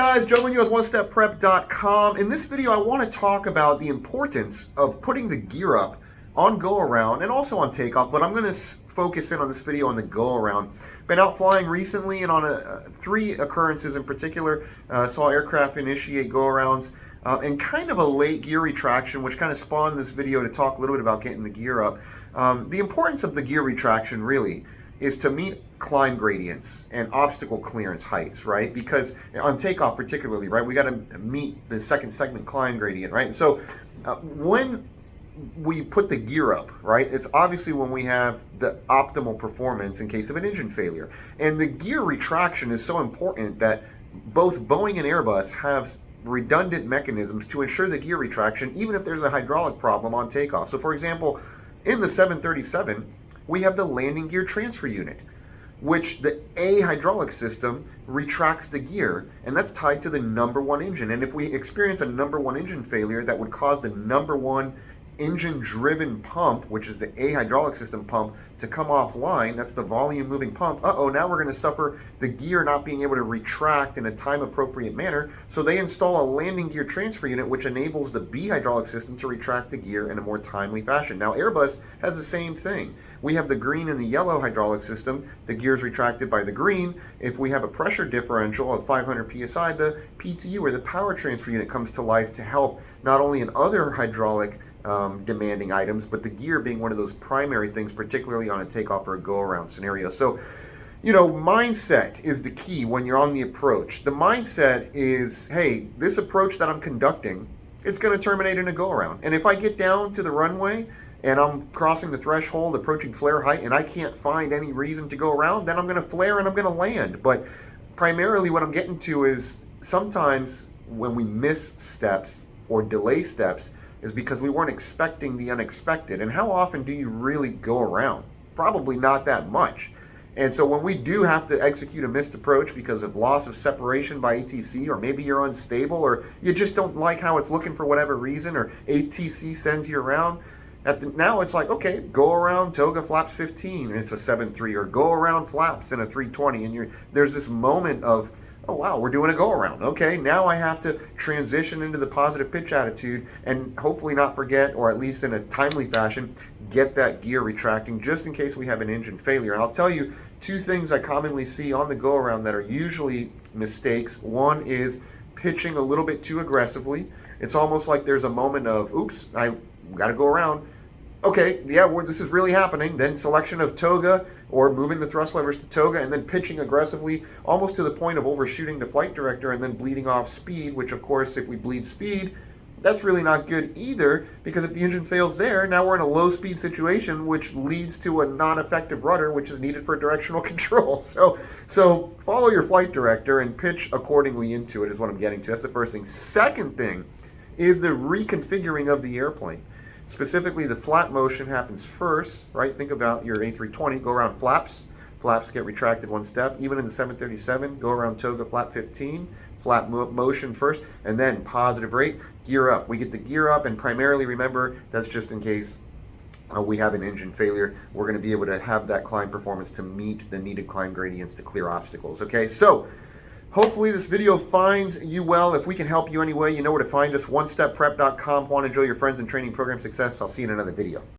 guys, Joe Munoz, OneStepPrep.com. In this video, I want to talk about the importance of putting the gear up on go-around and also on takeoff, but I'm going to focus in on this video on the go-around. Been out flying recently, and on three occurrences in particular, saw aircraft initiate go-arounds and kind of a late gear retraction, which kind of spawned this video to talk a little bit about getting the gear up. The importance of the gear retraction really is to meet climb gradients and obstacle clearance heights, right? Because on takeoff particularly, right, we got to meet the second segment climb gradient, right? And so when we put the gear up, right, it's obviously when we have the optimal performance in case of an engine failure. And the gear retraction is so important that both Boeing and Airbus have redundant mechanisms to ensure the gear retraction, even if there's a hydraulic problem on takeoff. So for example, in the 737, we have the landing gear transfer unit, which the A hydraulic system retracts the gear, and that's tied to the number one engine. And if we experience a number one engine failure that would cause the number one engine-driven pump, which is the A hydraulic system pump, to come offline, that's the volume-moving pump, now we're going to suffer the gear not being able to retract in a time-appropriate manner, so they install a landing gear transfer unit, which enables the B hydraulic system to retract the gear in a more timely fashion. Now, Airbus has the same thing. We have the green and the yellow hydraulic system. The gear is retracted by the green. If we have a pressure differential of 500 psi, the PTU, or the power transfer unit, comes to life to help not only in other hydraulic demanding items, but the gear being one of those primary things, particularly on a takeoff or a go-around scenario. So, you know, mindset is the key when you're on the approach. The mindset is, hey, this approach that I'm conducting, it's going to terminate in a go-around. And if I get down to the runway and I'm crossing the threshold, approaching flare height, and I can't find any reason to go around, then I'm going to flare and I'm going to land. But primarily what I'm getting to is sometimes when we miss steps or delay steps is because we weren't expecting the unexpected. And how often do you really go around? Probably not that much. And so when we do have to execute a missed approach because of loss of separation by ATC, or maybe you're unstable, or you just don't like how it's looking for whatever reason, or ATC sends you around, now it's like, okay, go around toga flaps 15 and it's a 7.3, or go around flaps in a 320, and there's this moment of, oh wow, we're doing a go around. Okay, now I have to transition into the positive pitch attitude and hopefully not forget, or at least in a timely fashion, get that gear retracting just in case we have an engine failure. And I'll tell you two things I commonly see on the go around that are usually mistakes. One is pitching a little bit too aggressively. It's almost like there's a moment of, oops, I got to go around. Okay, yeah, this is really happening. Then selection of toga, or moving the thrust levers to toga, and then pitching aggressively, almost to the point of overshooting the flight director and then bleeding off speed, which of course, if we bleed speed, that's really not good either, because if the engine fails there, now we're in a low speed situation, which leads to a non-effective rudder, which is needed for directional control. So follow your flight director and pitch accordingly into it is what I'm getting to. That's the first thing. Second thing is the reconfiguring of the airplane. Specifically, the flap motion happens first, right? Think about your A320, go around flaps. Flaps get retracted one step. Even in the 737, go around toga flap 15, flap motion first, and then positive rate, gear up. We get the gear up, and primarily, remember, that's just in case we have an engine failure. We're going to be able to have that climb performance to meet the needed climb gradients to clear obstacles, okay? So, hopefully this video finds you well. If we can help you anyway, you know where to find us, OneStepPrep.com. Want to enjoy your friends and training program success. I'll see you in another video.